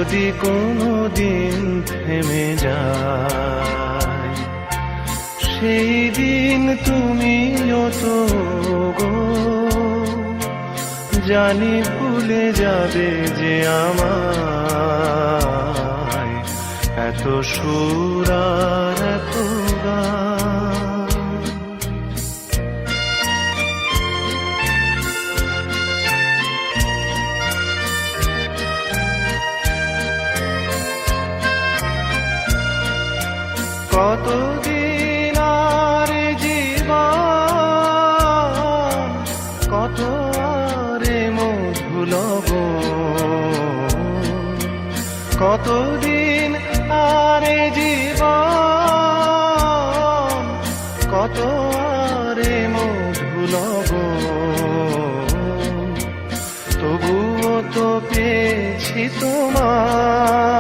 যদি কোনো দিন থেমে যায়, সেই দিন তুমিও তো গো জানি ভুলে যাবে যে আমায়, এত সুর আর এত গান। কতদিন আর জীবন, কত আরে মধুলব, কতদিন আরে জীবন, কত আরে মধুলব, তবুও তো পেয়েছি তোমায়,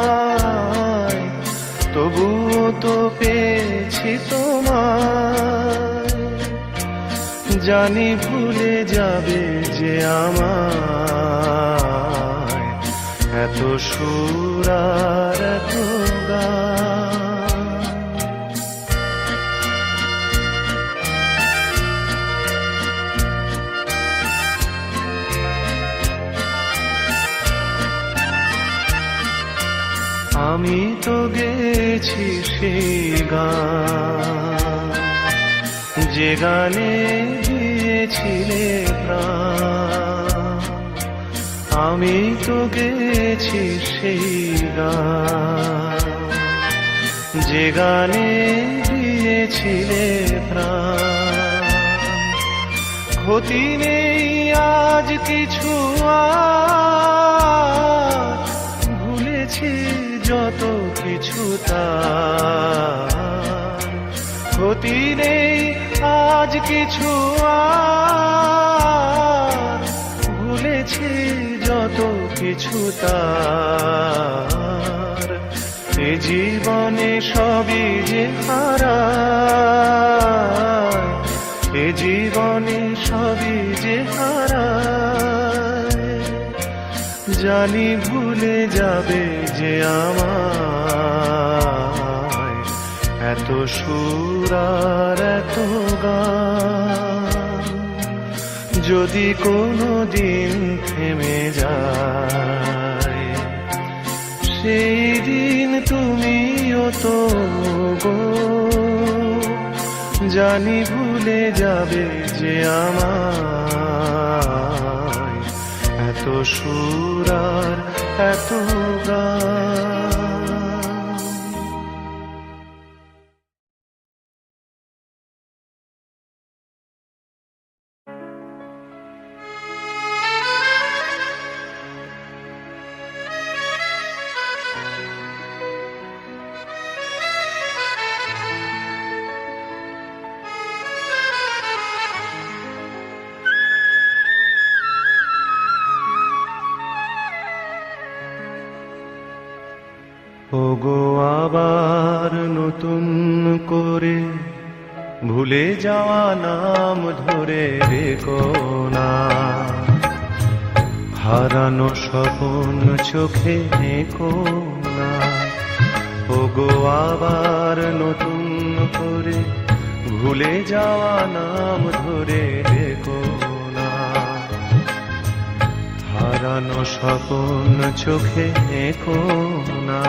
তবুও তো পেয়েছি তোমায়, জানি ভুলে যাবে যে আমায়, এত সুর আর এত গান। আমি তো গেছি সেই গান, যে গানে দিয়েছিলে প্রাণ। আমি তো গেছি সেই গান, যে গানে দিয়েছিলে প্রাণ। ক্ষতি নেই আজ কিছু আর, ভুলেছি যত কিছু তার। ক্ষতি নেই আজ কিছু আর, ভুলেছি যত কিছু তার। এ জীবনে সবই যে হারায়, এ জীবনে সবই যে হারায়, জানি ভুলে যাবে যে আমায়, এত সুর আর এত গান। যদি কোনো দিন থেমে যায়, সেই দিন তুমিও তো গো জানি ভুলে যাবে যে আমায়, এত সুর আর এত গান। ওগো আবার নতুন করে ভুলে যাওয়া নাম ধরে রেখো না, হারানো স্বপ্ন চোখে নেকো না। ওগো আবার নতুন করে ভুলে যাওয়া নাম ধরে রেখো না, হারানো স্বপ্ন চোখে নেকো না।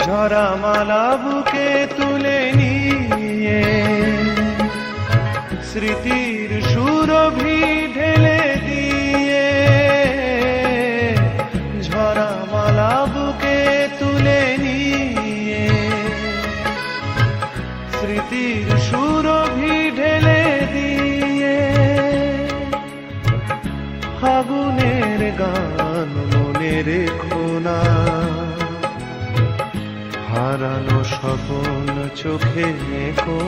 ঝরা মালা বুকে তুলে নিয়ে স্মৃতির সুরভি ঢেলে দিয়ে, ঝরা মালা বুকে তুলে নিয়ে স্মৃতির সুরভি ঢেলে দিয়ে, ফাগুনের গান মনে রেখো না, হারানো স্বপ্ন চোখে নেকো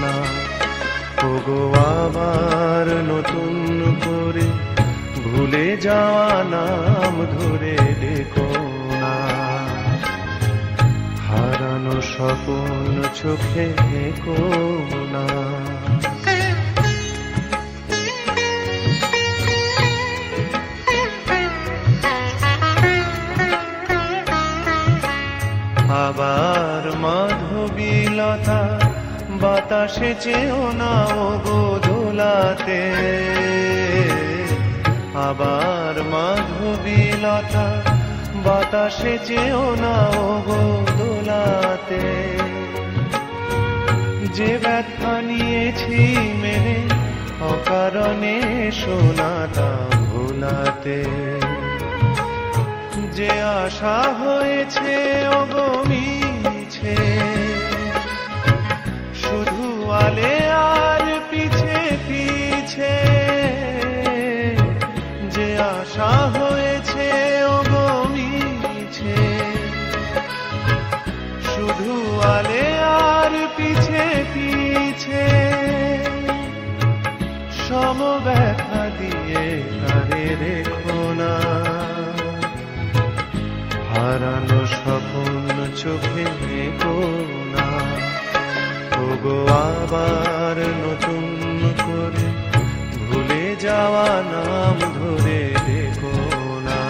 না। ওগো আবার নতুন করে ভুলে যাওয়া নাম ধরে ডেকো না, হারানো হারানো স্বপ্ন চোখে কোনা। আবার মাধবীলতা বাতাসে চেও না ও গো দোলাতে, আবার মাধবীলতা বাতাসে চেও না ও গো দোলাতে। যে ব্যথা নিয়েছি মেনে অকারণে শোনাটা ভোলাতে, যে আশা হয়েছে ওগো মিছে শুধু আলে আর পিছে পিছে, যে আশা হয়েছে ওগো মিছে শুধু আলে আর পিছে পিছে, সম ব্যথা দিয়ে তারে রেখো না। হারানো স্বপ্ন চোখে কোনা, ওগো আবার নতুন করে ভুলে যাওয়া নাম ধরে দেখো না।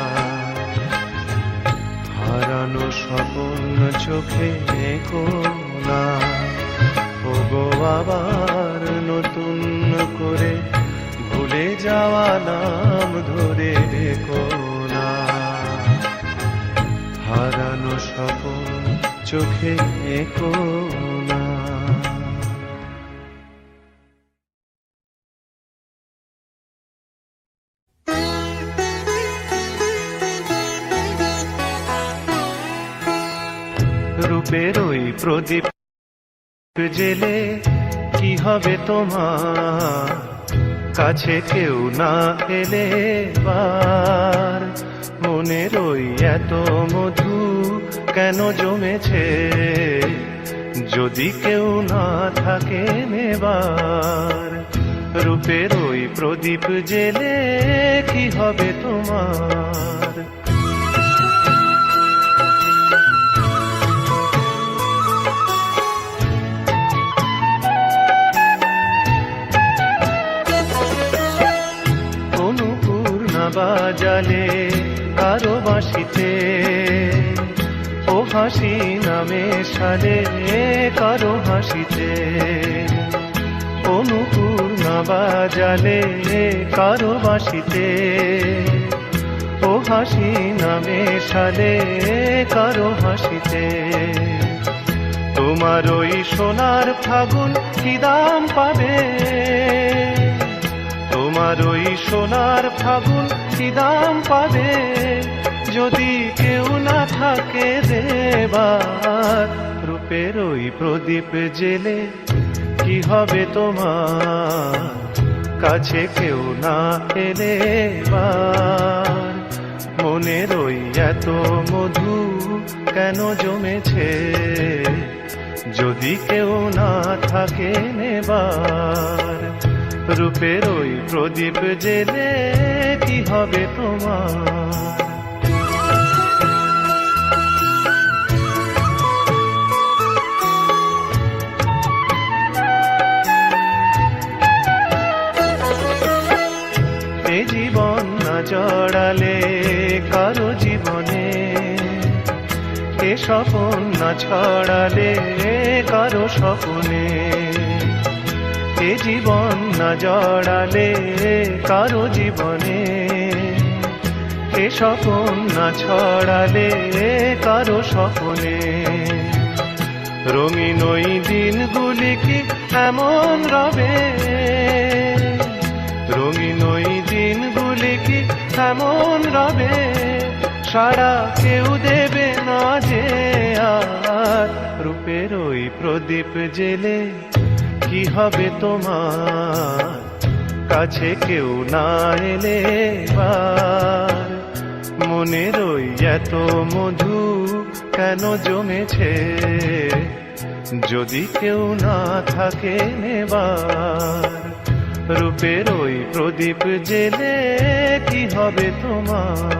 হারানো স্বপ্ন চোখে কোনা, ওগো আবার নতুন করে ভুলে যাওয়া নাম ধরে দেখো না। হারানো স্বপ্ন চোখে কোনা। রূপের ওই প্রদীপ জেলে কি হবে তোমার, কাছে কেউ না এলে বার। মনের ওই এত মধু কেন জমেছে, যদি কেউ না থাকে নেবার। রূপের ওই প্রদীপ জেলে কি হবে তোমার। বাজালে কারো বাঁশিতে ও হাসি নামে সালে কারো হাসিতে, অনুপুর না বাজালে কারো বাঁশিতে ও হাসি নামে সালে কারো হাসিতে। তোমার ওই সোনার ফাগুন কি দাম পাবে, তোমার ওই সোনার ফাগুন কি দাম পাবে, যদি কেউ না থাকে দেবার। রূপের ওই প্রদীপ জেলে কি হবে তোমার, কাছে কেউ না এলে বার। মনের ওই এত মধু কেন জমেছে, যদি কেউ না থাকে নেবার। রূপের ওই প্রদীপ জেলে কি হবে তোমার। এ জীবন না জড়ালে কারো জীবনে, এ স্বপন না ছড়ালে কারো স্বপনে। এ জীবন না জড়ালে কারো জীবনে, এ স্বপন না ছড়ালে কারো স্বপনে। রঙিন ওই দিনগুলি কি এমন রবে, রঙিন ওই দিনগুলি কি এমন রবে, সারা কেউ দেবে না যে আর। রূপের ওই প্রদীপ জেলে কি হবে তোমার, কাছে কেউ না এলে বার। মনের ওই এত মধু কেন জমেছে, যদি কেউ না থাকে নেবার। রূপের ওই প্রদীপ জেলে কি হবে তোমার।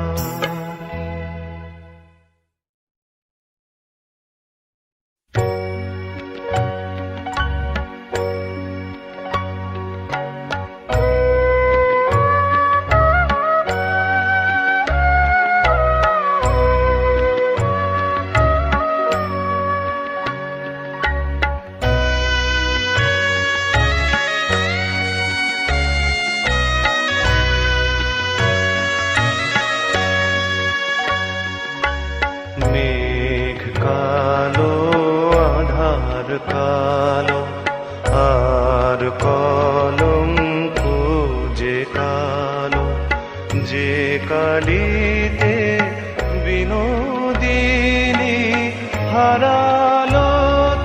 কালিতে বিনোদিনী হারালো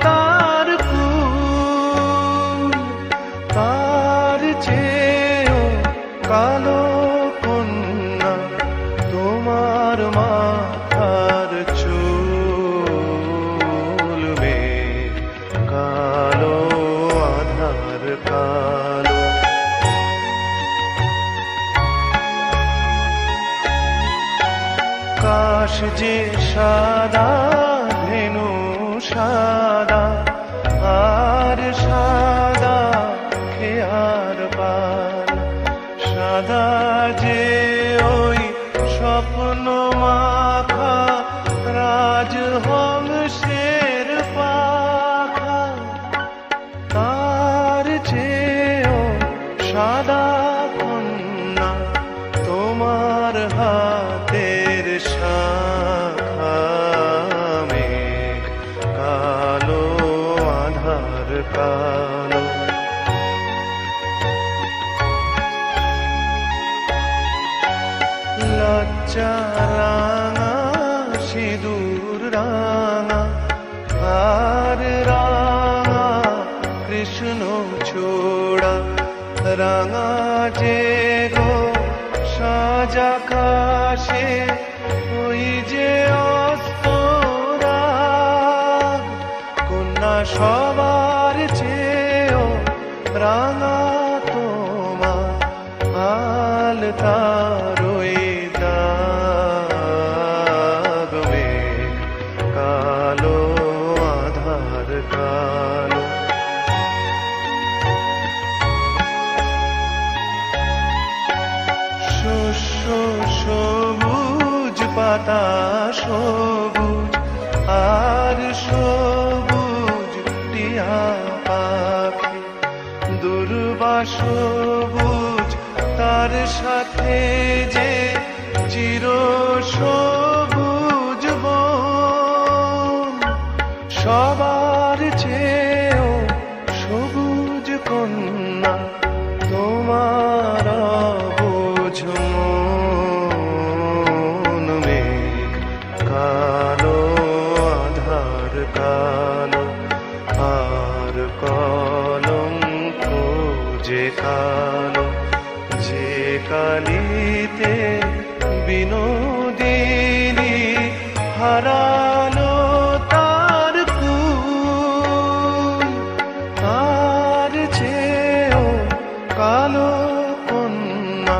তার কুল, তার চেয়েও কালো কন্যা তোমার মাথার চুল। মেঘ কালো, আধার কালো, কাশ যে সাদা ধেনু সাদা, আর সাদা খেয়ার পাল, সাদা যে ওই স্বপ্ন মাখা রাজহংসের পাখা, তার চেয়েও সাদা কন্যা তোমার হাতের শাখা। মেঘ কালো, আধার কালো, লজ্জা রাঙা সিঁদুর রাঙা, আর রাঙা কৃষ্ণ চূড়া, রাঙা যে গো সাজা কাশে ওই যে অস্তরাগ, কন্যা সবার চেয়েও রাঙা তোমার আলতার ওই দাগ। মেঘ কালো, আধার কালো, শস্য সবুজ, পাতা সবুজ, আর সবুজ টিয়া পাখি, দুর্বা সবুজ, তার সাথে যে চির সবুজ বন, সবার চেয়েও সবুজ কন্যা তোমার অবুঝ মন। মেঘ কালো, আধার কালো, আর কলঙ্ক যে কালো, যে কালিতে বিনোদিনী হারালো তার কুল, তার চেয়েও কালো কন্যা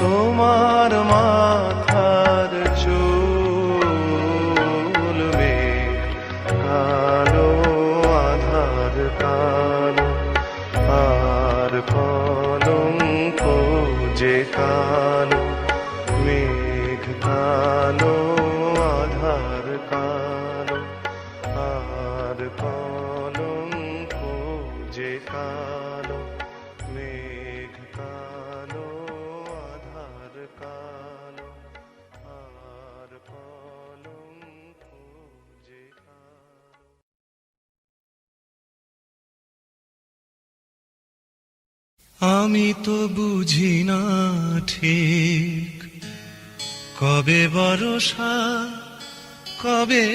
তোমার মাথার চুল। মেঘ কালো, আধার কালো, আর কলঙ্ক যে কালো। মেঘ কালো, আধার কালো, আর কলঙ্ক যে কালো। মেঘ কালো, আধার কালো, আর কলঙ্ক যে কালো। আমি তো বুঝি না ঠিক কবে বর্ষা, কবে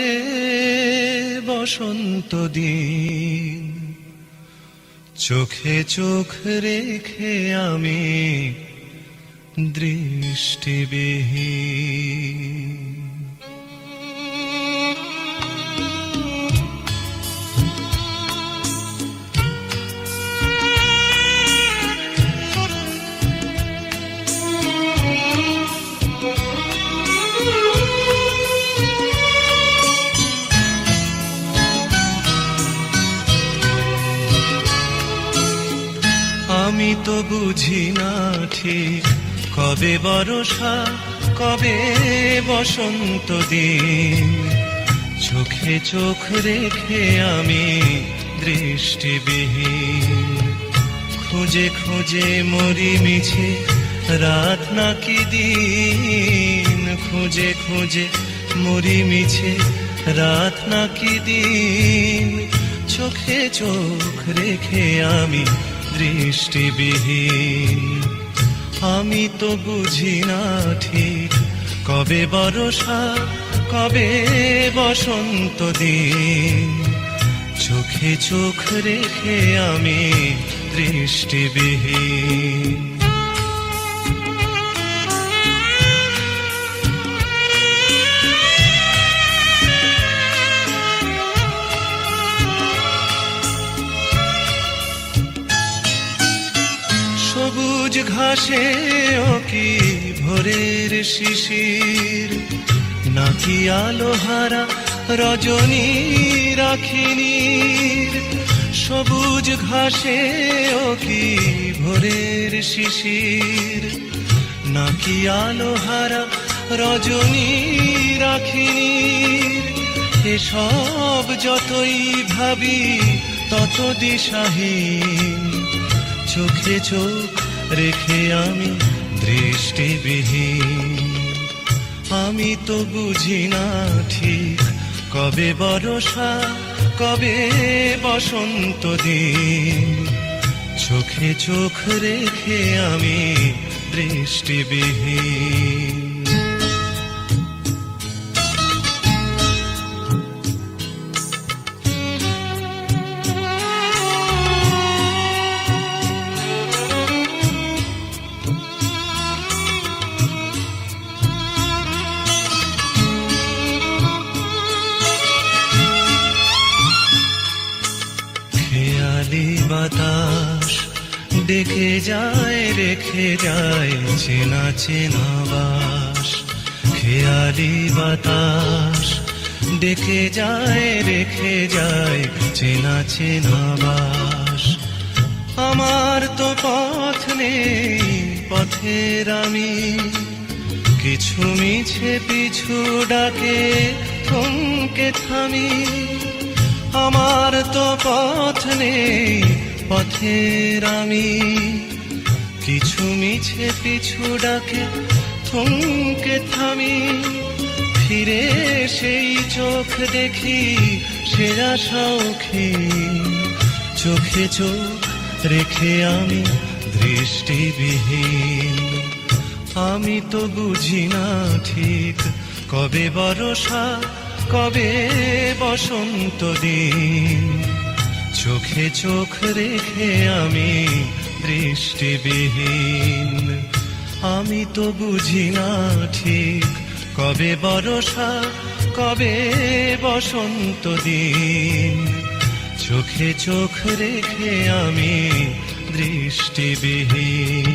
বসন্ত দিন, চোখে চোখ রেখে আমি দৃষ্টিবিহীন। আমি তো বুঝি না ঠিক কবে বর্ষা, কবে বসন্ত দিন, চোখে চোখ রেখে আমি দৃষ্টিবিহীন। খুঁজে খুঁজে মরি মিছে রাত নাকি দিন, খুঁজে খুঁজে মরি মিছে রাত নাকি দিন, চোখে চোখ রেখে আমি দৃষ্টিবিহীন। আমি তো বুঝি না ঠিক কবে বর্ষা কবে বসন্ত দিন, চোখে চোখ রেখে আমি দৃষ্টিবিহীন। সবুজ ঘাসে ও কি ভোরের শিশির, নাকি আলোহারা রজনী রাখিনীর। সবুজ ঘাসে ও কি ভোরের শিশির, নাকি আলোহারা রজনী রাখিনীর। এসব যতই ভাবি তত দিশাহীন, চোখে চোখ রেখে আমি দৃষ্টিবিহীন। আমি তো বুঝি না ঠিক কবে বর্ষা কবে বসন্ত দিন, চোখে চোখ রেখে আমি দৃষ্টিবিহীন। বাতাস ডেকে যায় রেখে যায় চেনা চেনা বাস, খেয়ালি বাতাস ডেকে যায় রেখে যায় চেনা চেনা বাস। আমার তো পথ নেই পথের আমি, কিছু মিছে পিছু ডাকে থমকে থামি। আমার তো পথ নেই পথের আমি, কিছু মিছে পিছু ডাকে থমকে থামি। ফিরে সেই চোখ দেখি সেরা সৌখী, চোখে চোখ রেখে আমি দৃষ্টিবিহীন। আমি তো বুঝি না ঠিক কবে বর্ষা কবে বসন্ত দিন, চোখে চোখ রেখে আমি দৃষ্টিবিহীন। আমি তো বুঝি না ঠিক কবে বর্ষা কবে বসন্ত দিন, চোখে চোখ রেখে আমি দৃষ্টিবিহীন।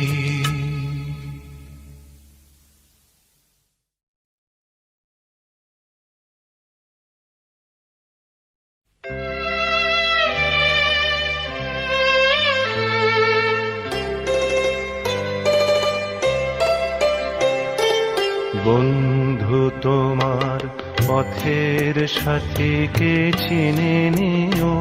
বন্ধু তোমার পথের সাথীকে চিনে নিও,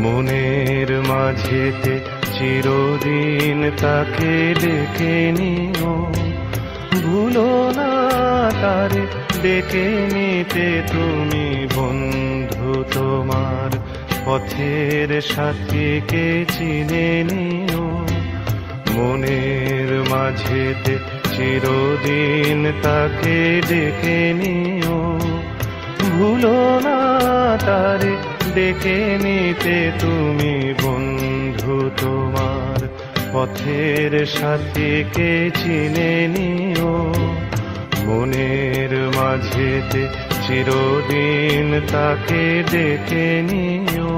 মনের মাঝেতে চিরদিন তাকে ডেকে নিও। ভুলো না তারে ডেকে নিতে তুমি, বন্ধু তোমার পথের সাথীকে চিনে নিও, মনের মাঝেতে চিরদিন তাকে ডেকে নিও। ভুলো না তারে ডেকে নিতে তুমি, বন্ধু তোমার পথের সাথীকে চিনে নিও, মনের মাঝেতে চিরদিন তাকে ডেকে নিও।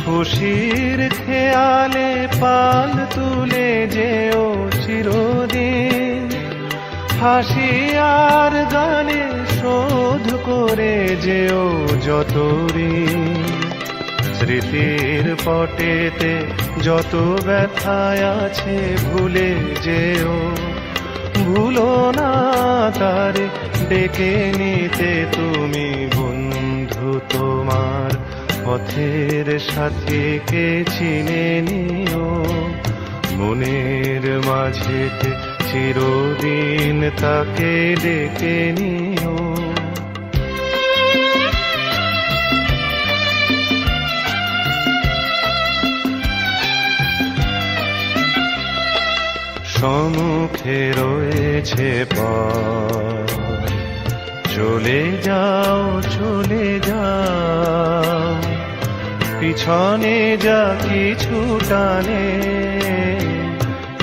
খুশির খেয়ালে পাল তুলে যেও চিরদিন, হাসি আর গানে শোধ করে যেও যত ঋণ। স্মৃতির পটেতে যত ব্যথায় আছে ভুলে যেও, ভুলো না তারে ডেকে নিতে তুমি, বন্ধু তোমার পথের সাথীকে চিনে নিও, মনের মাঝেতে চিরদিন তাকে ডেকে নিও। সম্মুখে রয়েছে পথ, চলে যাও চলে যাও, পিছনে যা কিছু টানে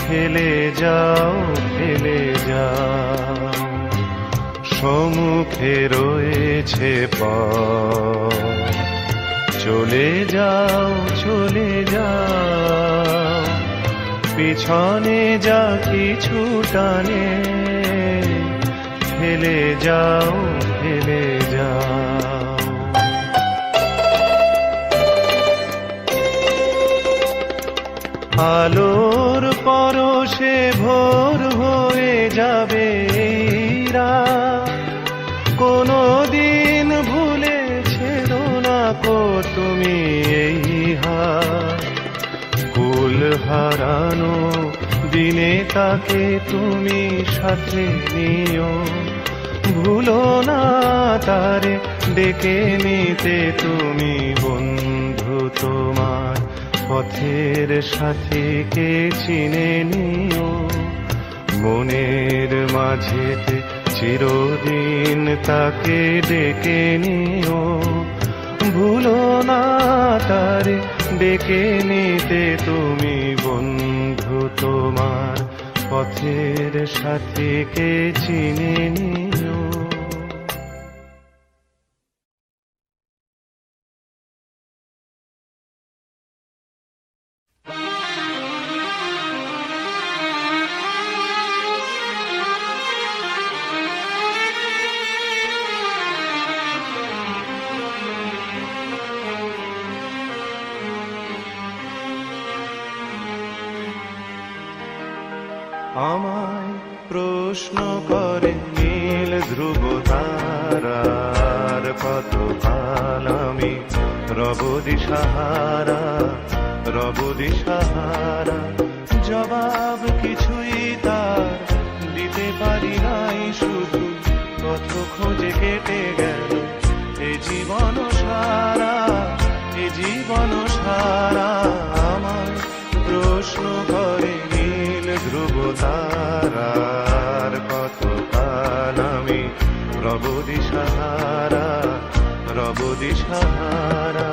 ফেলে যাও ফেলে যাও। সম্মুখে রয়েছে পথ, চলে যাও চলে যাও, পিছনে যা কিছু টানে ফেলে যাও ফেলে যাও। আলোর পরশে ভোর হয়ে যাবে কোনো দিন ভুলেছে না কো তুমি এই কুল হারানো দিনে তাকে তুমি সাথে নিও, ভুলো না তারে ডেকে নিতে তুমি বন্ধু তোমার পথের সাথীকে চিনে নিও। মনের মাঝেতে চিরদিন তাকে ডেকে নিও, ভুলো না তারে ডেকে নিতে তুমি বন্ধু তোমার পথের সাথীকে চিনে নিও। আমায় প্রশ্ন করে নীল ধ্রুব তারার, কত কাল আমি রব দিশাহারা রব দিশাহারা। জবাব কিছুই তার দিতে পারি নাই, শুধু পথ খোঁজে কেটে গেল এ জীবন সারা এ জীবন সারা। আমায় প্রশ্ন করে ধ্রুব তারার, কত কাল আমি রব দিশাহারা রব দিশাহারা।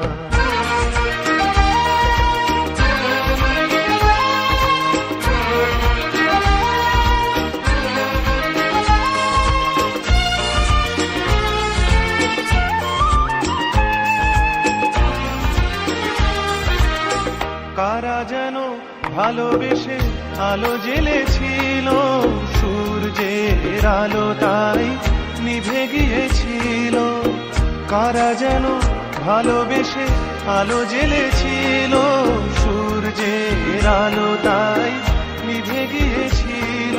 কারা যেন ভালোবেসে আলো জ্বেলেছিল, সূর্যের আলো তাই নিভে গিয়েছিল। কারা যেন ভালোবেসে আলো জ্বেলেছিল, সূর্যের আলো তাই নিভে গিয়েছিল।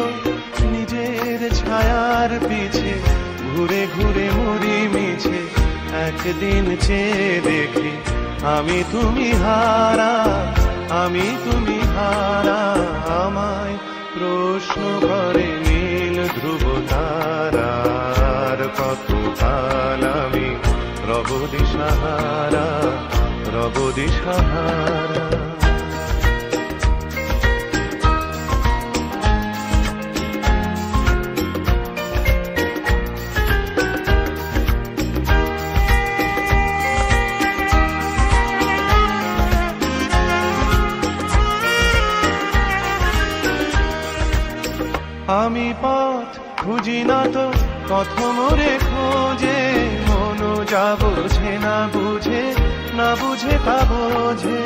নিজের ছায়ার পিছে ঘুরে ঘুরে মরি মিছে, একদিন চেয়ে দেখি আমি তুমি হারা আমি তুমি হারা। আমায় প্রশ্ন করে নীল ধ্রুব তারার, কত কাল আমি রব দিশাহারা রব দিশাহারা। আমি পথ খুঁজি না তো পথ মোরে খোঁজে, মন যা বোঝে না বুঝে না বুঝে তা বোঝে।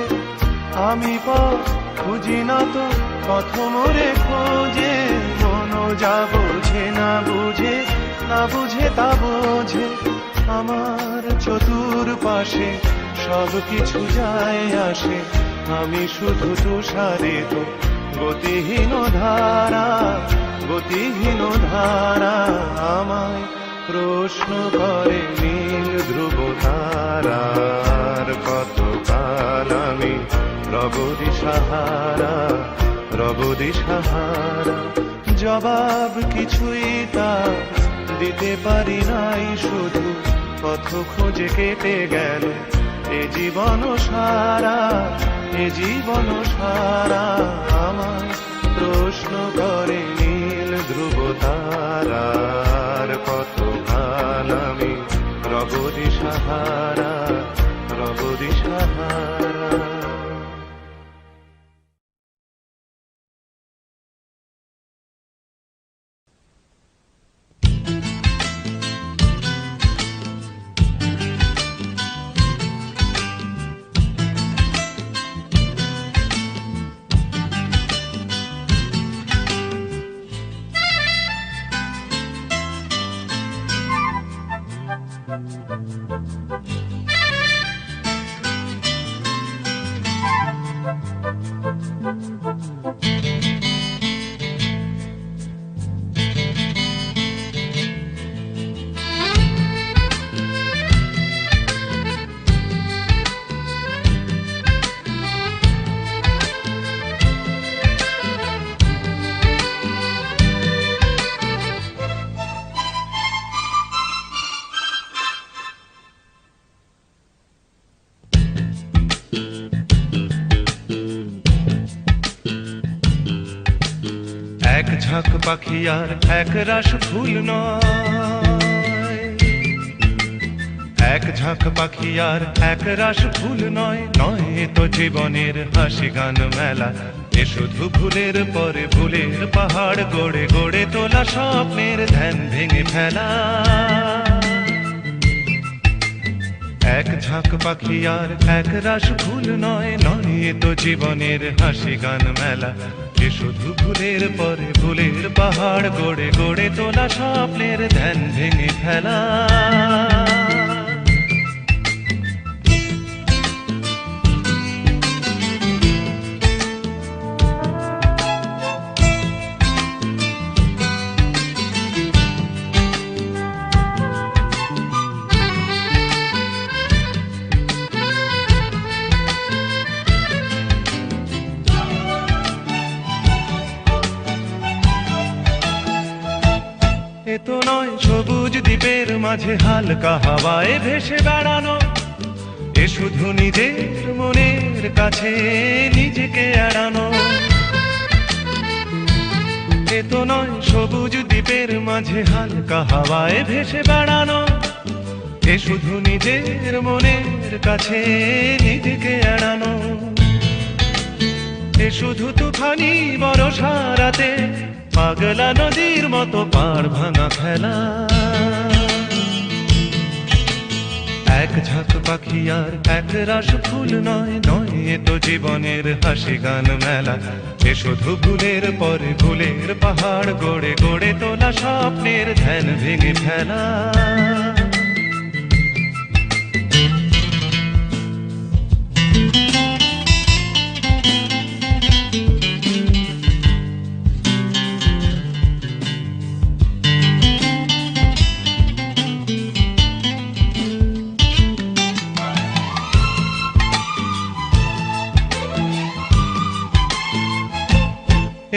আমি পথ খুঁজি না তো পথ মোরে খোঁজে, মন যা বোঝে না বুঝে না বুঝে তা বোঝে। আমার চতুর পাশে সব কিছু যায় আসে, আমি শুধু তুষারিত গতিহীন ধারা গতিহীন ধারা। আমায় প্রশ্ন করে নীল ধ্রুব তারার, কত কাল আমি রব দিশাহারা রব দিশাহারা। জবাব কিছুই তার দিতে পারি নাই, শুধু পথ খোঁজে কেটে গেল এ জীবন সারা এ জীবন সারা। আমায় প্রশ্ন করে নীল ধ্রুব তারার, কতকাল আমি রব দিশাহারা, রব দিশাহারা। এক ঝাঁক পাখি আর এক রাস ফুল নয়, এক ঝাঁক পাখি আর এক রাস ফুল নয়, নয় তো জীবনের হাসি গান মেলা। এ শুধু ভুলের পরে ভুলের পাহাড় গড়ে গড়ে তোলা স্বপ্নের ধ্যান ভেঙে ফেলা। এক ঝাঁক পাখি আর এক রাস ফুল নয়, নয় তো জীবনের হাসি গান মেলা। এ শুধু ভুলের পরে ভুলের পাহাড় গড়ে গড়ে তোলা স্বপ্নের ধ্যান ভেঙে ফেলা। এ তো নয় সবুজ দ্বীপের মাঝে হালকা হাওয়ায় ভেসে বেড়ানো, এ শুধু নিজের মনের কাছে নিজেকে এড়ানো। এ তো নয় সবুজ দ্বীপের মাঝে হালকা হাওয়ায় ভেসে বেড়ানো, এ শুধু নিজের মনের কাছে নিজেকে এড়ানো। এ শুধু তুফানি বরষা রাতে পাগলা নদীর মতো পাড় ভাঙা খেলা। এক ঝাঁক পাখি আর এক রাস ফুল নয়, নয় তো জীবনের হাসি গান মেলা। এ শুধু ভুলের পরে ভুলের পাহাড় গড়ে গড়ে তোলা স্বপ্নের ধ্যান ভেঙে ফেলা।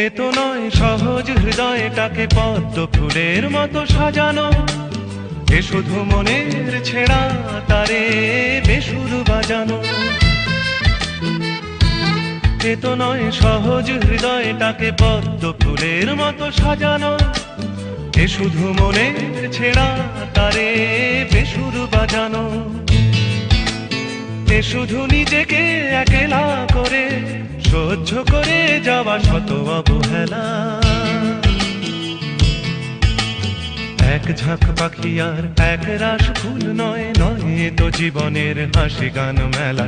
এ তো নয় সহজ হৃদয়টাকে পদ্ম ফুলের মতো সাজানো, এ শুধু মনের ছেঁড়া তারে বেসুর বাজানো। এ তো নয় সহজ হৃদয়টাকে পদ্ম ফুলের মতো সাজানো, এ শুধু মনের ছেঁড়া তারে বেসুর বাজানো। এ শুধু নিজেকে একলা করে সহ্য করে যাওয়া শত অবহেলা। এক ঝাঁক পাখি আর এক রাস ফুল নয়, নয় তো জীবনের হাসি গান মেলা।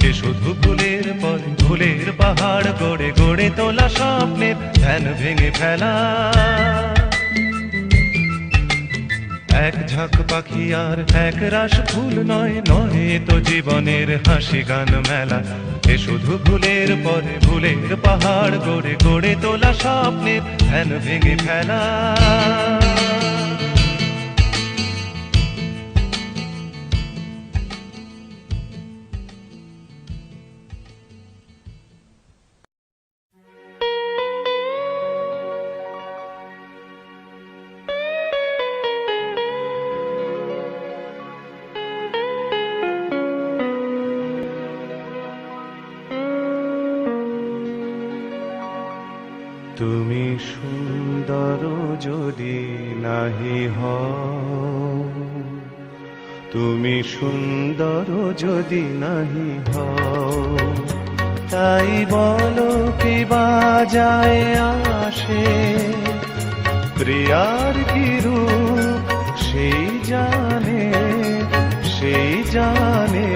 এ শুধু ভুলের পরে ভুলের পাহাড় গড়ে গড়ে তোলা স্বপ্নের ধ্যান ভেঙে ফেলা। এক ঝাঁক পাখি আর এক রাস ফুল নয়, নয় তো জীবনের হাসি গান মেলা। এ শুধু ভুলের পরে ভুলের পাহাড় গড়ে গড়ে তোলা স্বপ্নের ধ্যান ভেঙে ফেলা। তুমি সুন্দর যদি নাহি হও, তুমি সুন্দর যদি নাহি হও, তাই বলো কি বাজায় আসে, প্রিয়ার কি রূপ সেই জানে, সেই জানে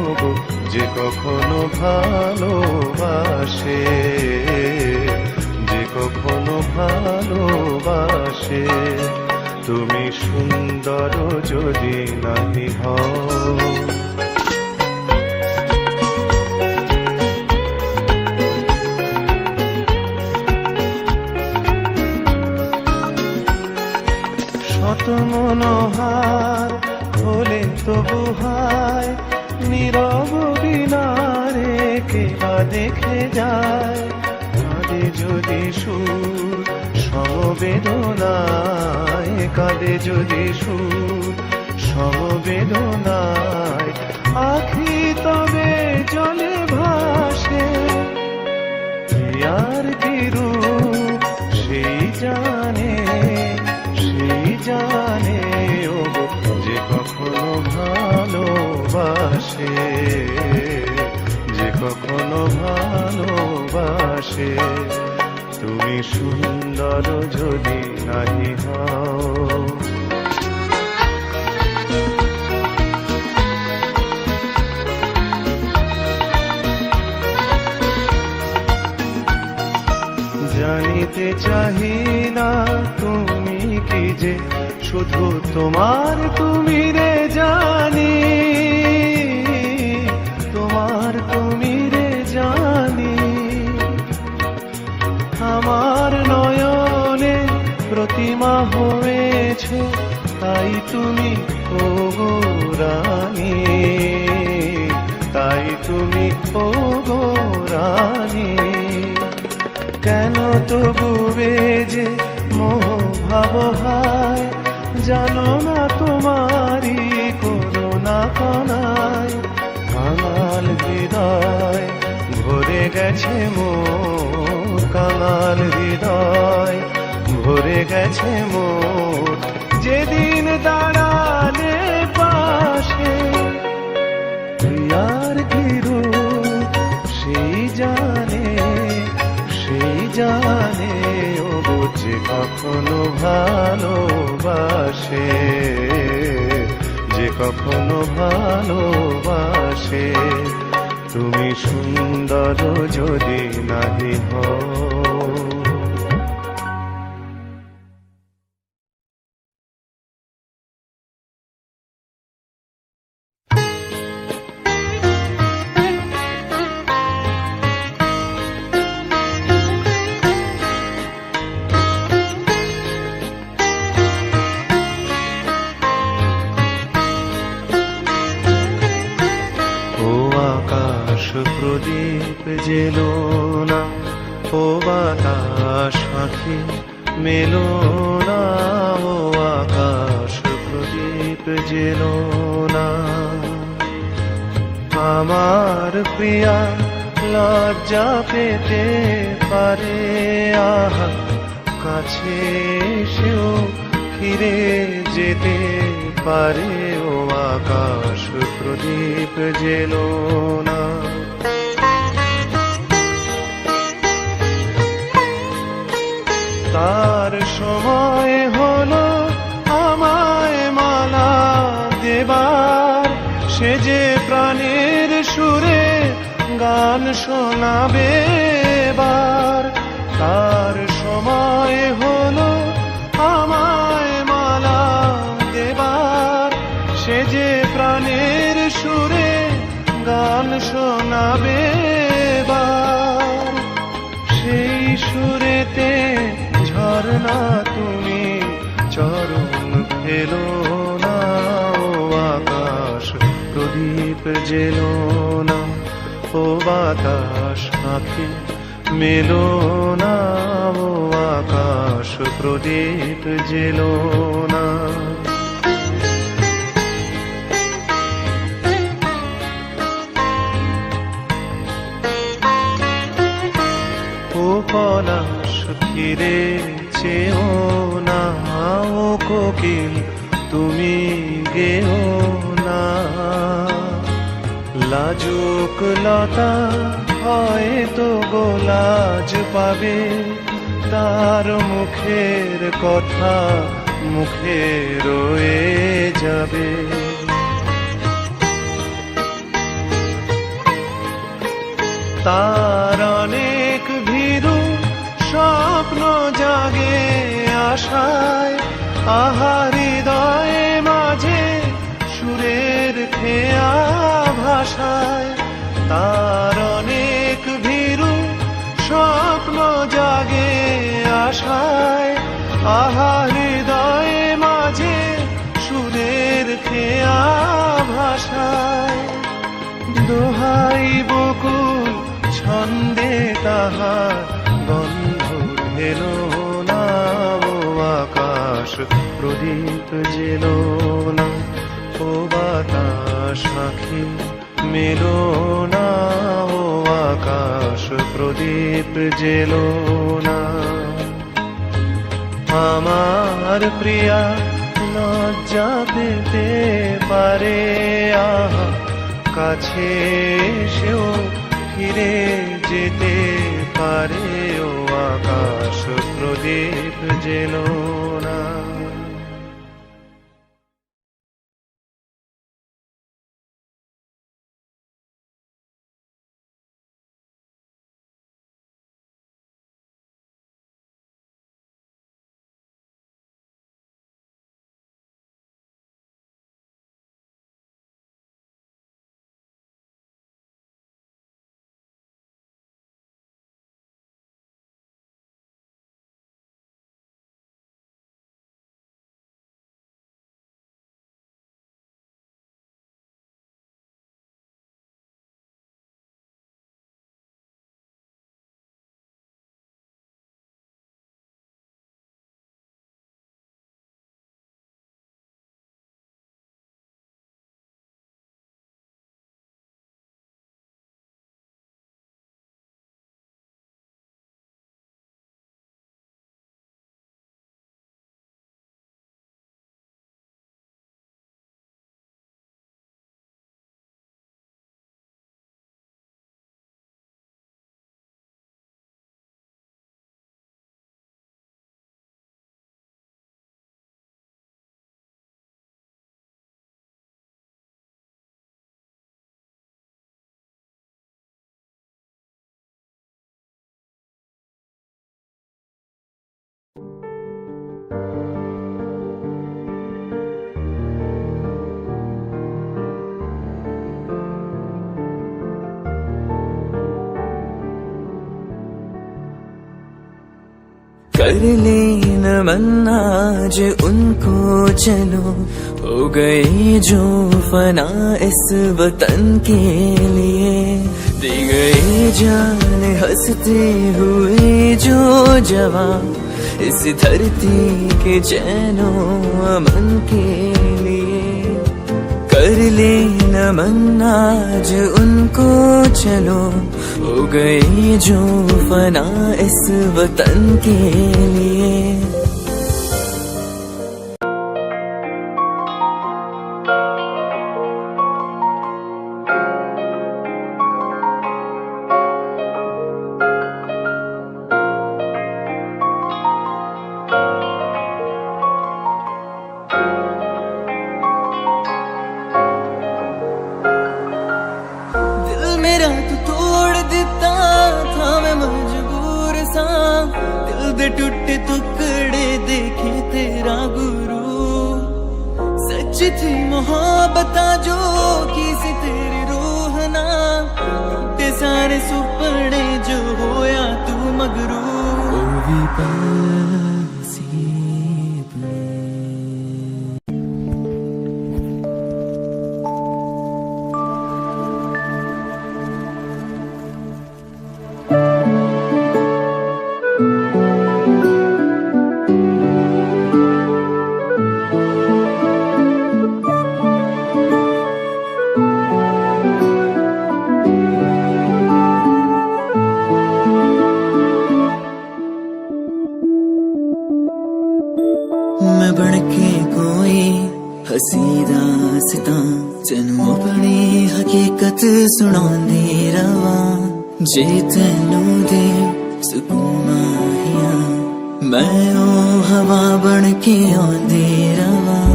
ওগো যে কখনো ভালোবাসে, যে কখনো ভালোবাসে। তুমি সুন্দর যদি নাহি হও। শত মনোহার হলে তবু হায়, নীরব বিনারে কে বা দেখে যায়। কাঁদে যদি সুর সমবেদনায়, কাঁদে যদি সুর সমবেদনায়, আখি তবে জলে ভাসে। প্রিয়ার কি রূপ সেই জানে, সেই জানে ওগো যে কখনো ভালোবাসে, যে কখনো ভালোবাসে। তুমি সুন্দর যদি নাহি হও। জানিতে চাহি না তুমি কি যে শুধু তোমার তুমি রে জানি, তোমার তুমি রে জানি। আমার নয়নে প্রতিমা হয়েছ তাই তুমি ওগো রানী, তাই তুমি ওগো রানী। কেন তবু যে মোহ ভাব হায়, জানো না তোমারি করুণা কণায়। কাঙাল হৃদয় ভরে গেছে মোর, কাঙাল হৃদয় ভরে গেছে মোর। যেদিন দাঁড়ালে পাশে, প্রিয়ার কি রূপ সেই জানে, সেই জানে ওগো যে কখনো ভালোবাসে, যে কখনো ভালোবাসে। তুমি সুন্দর যদি নাহি হও। প্রদীপ জেলো না, ও বাতাস পাখি মেলো না, ও আকাশ প্রদীপ জেলো না। আমার প্রিয়া লজ্জা পেতে পারে, আহা কাছে এসেও ফিরে যেতে পারে, ও আকাশ প্রদীপ জেলো না। তার সময় হলো আমায় মালা দেবার, সে যে প্রাণের সুরে গান শোনাবে এবার। তার সময় হলো আমায় মালা দেবার, সে যে প্রাণের সুরে গান শোনাবে এবার। সেই সুরেতে ঝরনা তুমি চরণ ফেলো না, ও আকাশ প্রদীপ জেলো না, ও বাতাস পাখি মেলো না, ও আকাশ প্রদীপ জেলো না। ও পলাশ কি ফিরে চেও না ও কোকিল তুমি গেও না। লাজুক লতা হয়তো গোলাজ পাবে, তার মুখের কথা মুখে রয়ে যাবে। তার অনেক ভীরু স্বপ্ন জাগে আশায়, আহা হৃদয়ে মাঝে সুরের খেয়া ভাষায়। তার অনেক ভীরু স্বপ্ন জাগে আশায়, আহা হৃদয়ে মাঝে সুরের খেয়া ভাষায়। দোহাই বকুল ছন্দে তাহার গন্ধ ঢেলো না ও আকাশ প্রদীপ জেলো না। ও বাতাস আঁখি মেলো না ও আকাশ প্রদীপ জেলো না। আমার প্রিয়া লজ্জা পেতে পারে, আহা কাছে সেও ফিরে যেতে পারে ও আকাশ প্রদীপ জেলো না। कर ले नमन आज उनको चलो, हो गए जो फना इस वतन के लिए। दी गई जान हंसते हुए जो जवान, इस धरती के चैनो अमन के लिए। कर ले नमन आज उनको चलो, हो गए जो फना इस वतन के लिए। मेरा तू तोड़ दिता था मैं मजबूर सा, दिल दे टूटे टुकड़े देखे तेरा गुरु। सच थी मोहब्बत जो की सी तेरी रूह ना, टूटे सारे सुपने जो होया तू मगरू। ओ भी ਹਸੀ ਦਾਸਤਾਂ ਤੈਨੂੰ ਆਪਣੀ ਹਕੀਕਤ ਸੁਣਾਉਂਦੀ ਰਵਾਂ ਜੇ ਤੈਨੂੰ ਦੇ ਸਕੂਨ ਮਾਹੀਆਂ ਮੈਂ ਉਹ ਹਵਾ ਬਣ ਕੇ ਆਉਂਦੀ ਰਵਾਂ